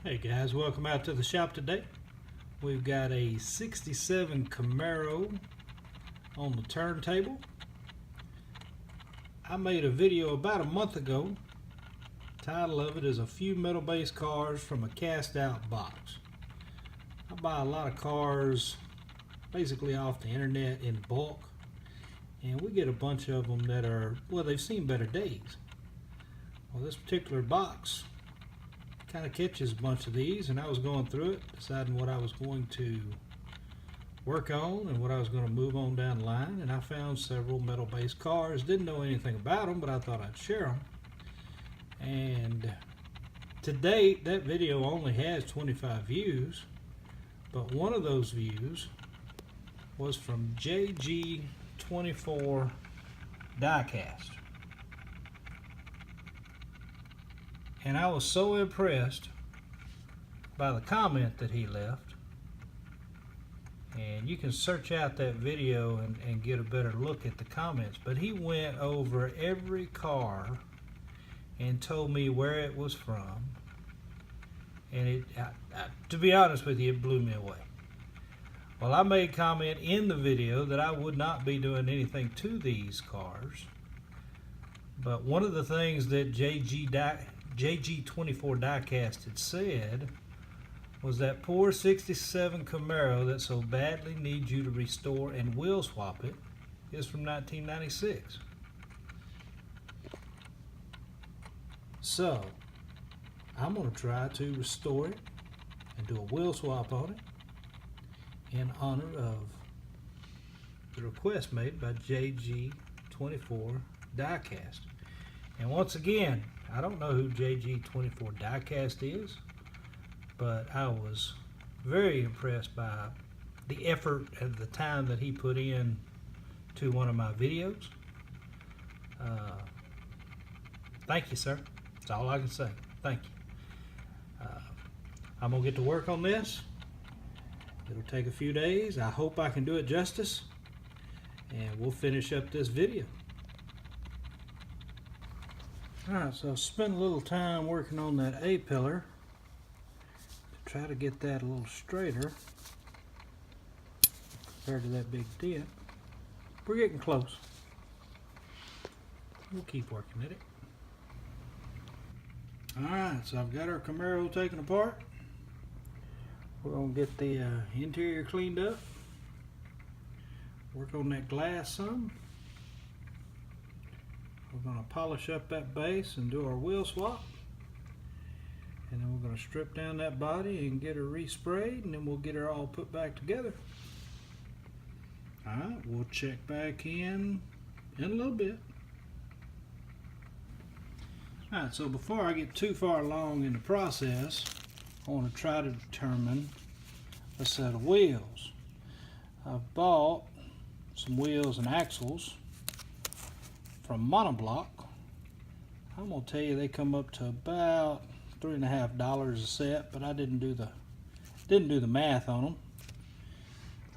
Hey guys, welcome out to the shop today. We've got a 67 Camaro on the turntable. I made a video about a month ago. The title of it is A Few Metal-Based Cars from a Cast Out Box. I buy a lot of cars basically off the internet in bulk, and we get a bunch of them that are, well, they've seen better days. Well, this particular box kind of catches a bunch of these, and I was going through it, deciding what I was going to work on and what I was going to move on down the line, and I found several metal-based cars. Didn't know anything about them, but I thought I'd share them. And to date, that video only has 25 views, but one of those views was from JG24Diecast. And I was so impressed by the comment that he left. And you can search out that video and get a better look at the comments. But he went over every car and told me where it was from. And to be honest with you, it blew me away. Well, I made comment in the video that I would not be doing anything to these cars. But one of the things that JG24Diecast had said was that poor 67 Camaro that so badly needs you to restore and wheel swap it is from 1996. So I'm going to try to restore it and do a wheel swap on it in honor of the request made by JG24Diecast. And once again, I don't know who JG24Diecast is, but I was very impressed by the effort and the time that he put in to one of my videos. Thank you, sir. That's all I can say. Thank you. I'm going to get to work on this. It'll take a few days. I hope I can do it justice, and we'll finish up this video. Alright, so I spent a little time working on that A-pillar to try to get that a little straighter compared to that big dent. We're getting close. We'll keep working at it. Alright, so I've got our Camaro taken apart. We're going to get the interior cleaned up, work on that glass some. We're going to polish up that base and do our wheel swap, and then we're going to strip down that body and get her resprayed, and then we'll get her all put back together. Alright, we'll check back in a little bit. Alright, so before I get too far along in the process, I want to try to determine a set of wheels. I've bought some wheels and axles from Monoblock. I'm gonna tell you they come up to about $3.50 a set, but I didn't do the math on them.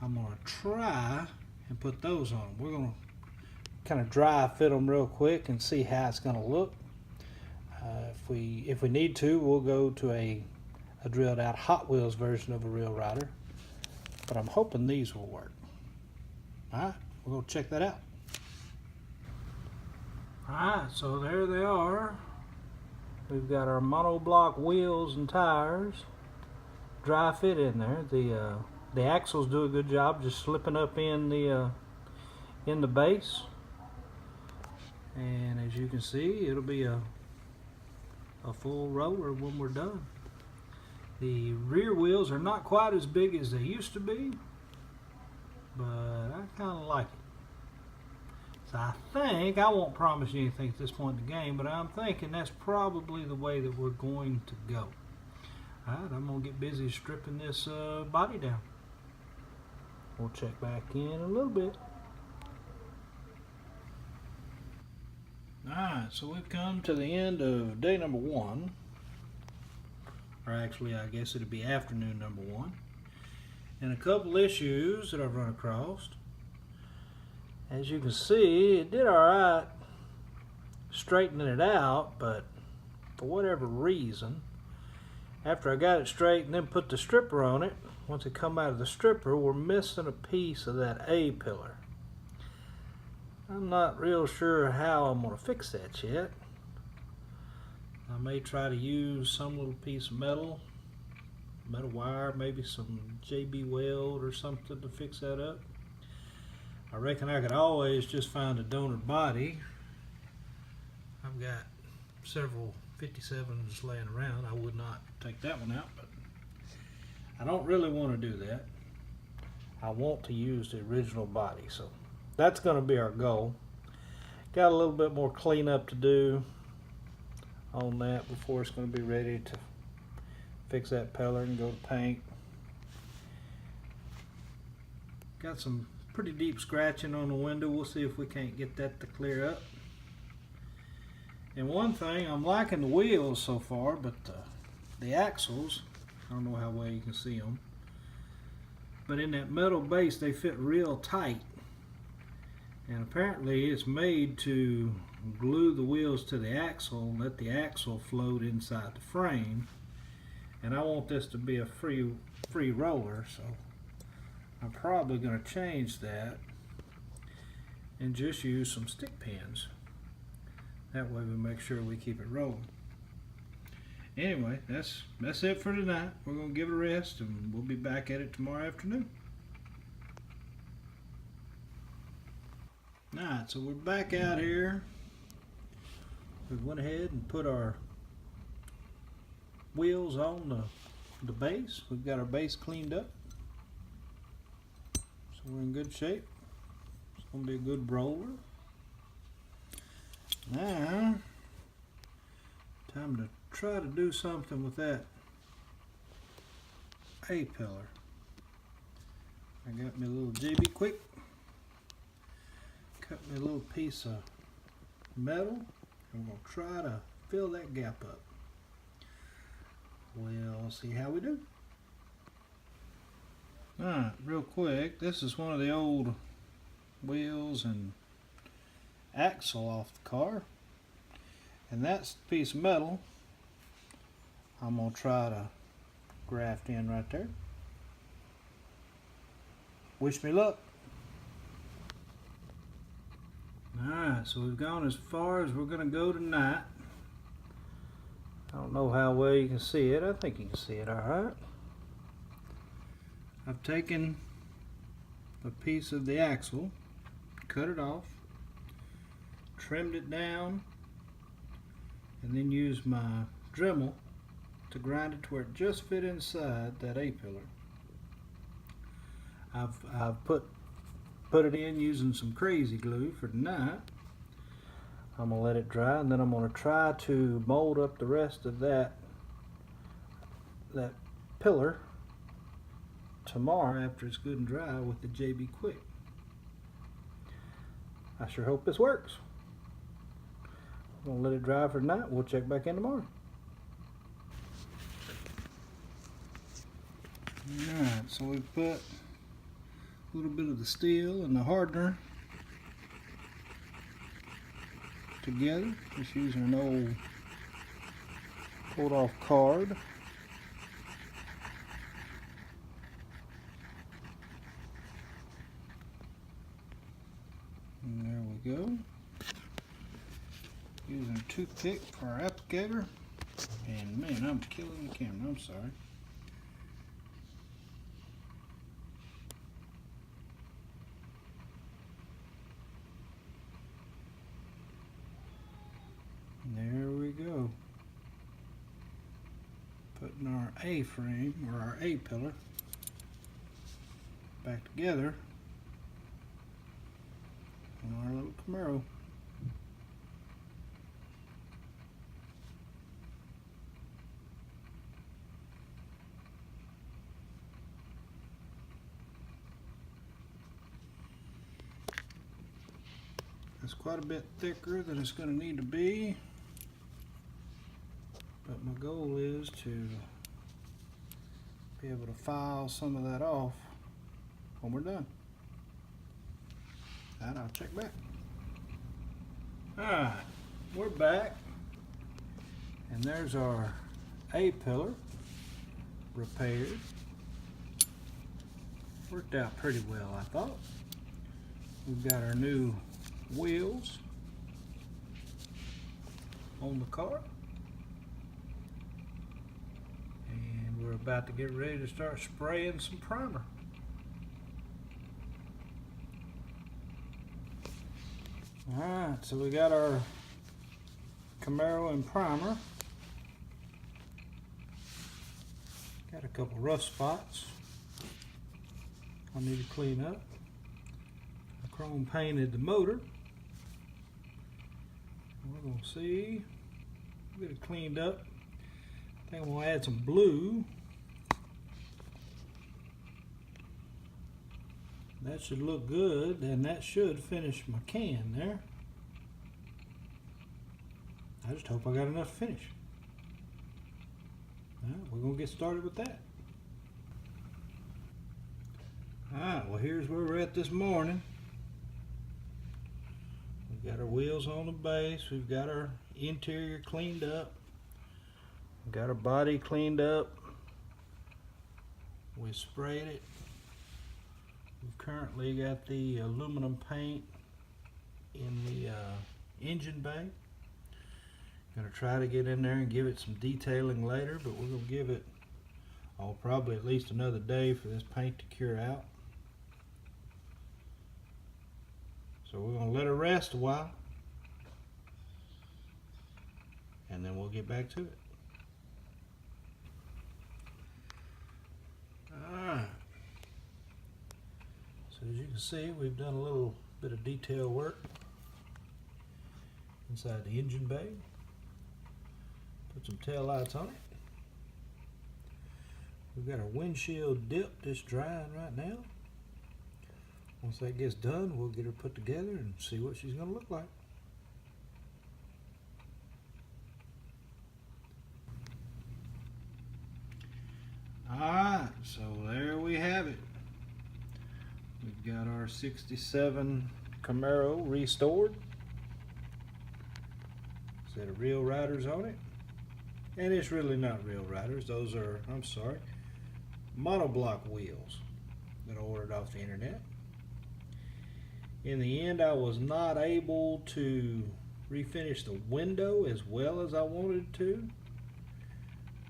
I'm gonna try and put those on. We're gonna kind of dry fit them real quick and see how it's gonna look. If we need to, we'll go to a drilled out Hot Wheels version of a Real Rider, but I'm hoping these will work. Alright, we'll go check that out. Alright, so there they are. We've got our monoblock wheels and tires, dry fit in there. The axles do a good job just slipping up in the base, and as you can see, it'll be a full roller when we're done. The rear wheels are not quite as big as they used to be, but I kind of like it. So I think, I won't promise you anything at this point in the game, but I'm thinking that's probably the way that we're going to go. Alright, I'm going to get busy stripping this body down. We'll check back in a little bit. Alright, so we've come to the end of day number 1. Or actually, I guess it'll be afternoon number 1. And a couple issues that I've run across. As you can see, it did alright straightening it out, but for whatever reason, After I got it straight and then put the stripper on it, once it come out of the stripper, we're missing a piece of that A pillar. I'm not real sure how I'm going to fix that yet. I may try to use some little piece of metal wire, maybe some JB weld or something to fix that up. I reckon I could always just find a donor body. I've got several 57s laying around. I would not take that one out, but I don't really want to do that. I want to use the original body, so that's going to be our goal. Got a little bit more cleanup to do on that before it's going to be ready to fix that pillar and go to paint. Got some pretty deep scratching on the window. We'll see if we can't get that to clear up. And one thing, I'm liking the wheels so far, but the axles, I don't know how well you can see them, but in that metal base they fit real tight, and apparently it's made to glue the wheels to the axle and let the axle float inside the frame. And I want this to be a free roller, so I'm probably going to change that and just use some stick pins. That way we make sure we keep it rolling. Anyway, that's it for tonight. We're going to give it a rest and we'll be back at it tomorrow afternoon. Alright, so we're back out here. We went ahead and put our wheels on the base. We've got our base cleaned up, so we're in good shape. It's going to be a good roller. Now, time to try to do something with that A pillar. I got me a little JB Quick, cut me a little piece of metal, and we're going to try to fill that gap up. We'll see how we do. Alright, real quick, this is one of the old wheels and axle off the car, and that's the piece of metal I'm going to try to graft in right there. Wish me luck. Alright, so we've gone as far as we're going to go tonight. I don't know how well you can see it. I think you can see it alright. I've taken a piece of the axle, cut it off, trimmed it down, and then used my Dremel to grind it to where it just fit inside that A pillar. I've put it in using some crazy glue for tonight. I'm going to let it dry, and then I'm going to try to mold up the rest of that pillar tomorrow after it's good and dry with the JB Quick. I sure hope this works. I'm going to let it dry for tonight. We'll check back in tomorrow. Alright, so we put a little bit of the steel and the hardener together, just using an old pulled off card. And there we go. Using a toothpick for our applicator. And man, I'm killing the camera, I'm sorry. There we go. Putting our A frame, or our A pillar, back together on our little Camaro. It's quite a bit thicker than it's going to need to be. But my goal is to be able to file some of that off when we're done. And I'll check back. Alright, we're back. And there's our A pillar. repaired. Worked out pretty well, I thought. We've got our new wheels on the car. And we're about to get ready to start spraying some primer. Alright, so we got our Camaro and primer. Got a couple rough spots I need to clean up. I chrome painted the motor. We're going to see. Get it cleaned up. I think I'm going to add some blue. That should look good, and that should finish my can there. I just hope I got enough to finish. Alright, we're going to get started with that. Alright, well here's where we're at this morning. We've got our wheels on the base, we've got our interior cleaned up, we've got our body cleaned up, we sprayed it. We've currently got the aluminum paint in the engine bay. Gonna try to get in there and give it some detailing later, but we're gonna give it probably at least another day for this paint to cure out. So we're gonna let it rest a while, and then we'll get back to it. Alright. So as you can see, we've done a little bit of detail work inside the engine bay. Put some tail lights on it. We've got our windshield dip just drying right now. Once that gets done, we'll get her put together and see what she's going to look like. Alright, so there we have it. We've got our 67 Camaro restored. Set of real riders on it. And it's really not real riders. Those are, I'm sorry, monoblock wheels that I ordered off the internet. In the end, I was not able to refinish the window as well as I wanted to.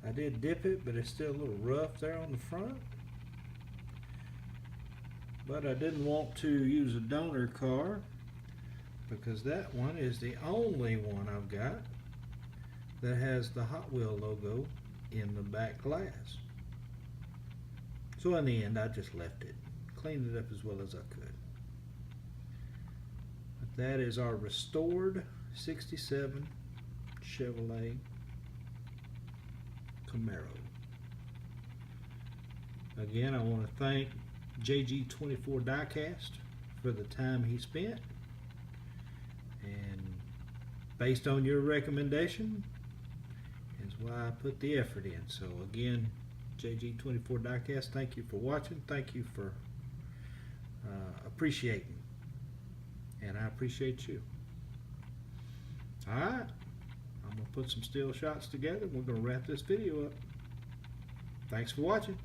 I did dip it, but it's still a little rough there on the front. But I didn't want to use a donor car because that one is the only one I've got that has the Hot Wheel logo in the back glass. So in the end, I just left it, cleaned it up as well as I could. But that is our restored 67 Chevrolet Camaro. Again, I want to thank JG24Diecast for the time he spent, and based on your recommendation is why I put the effort in. So again, JG24Diecast, thank you for watching, thank you for appreciating, and I appreciate you. Alright, I'm going to put some still shots together and we're going to wrap this video up. Thanks for watching.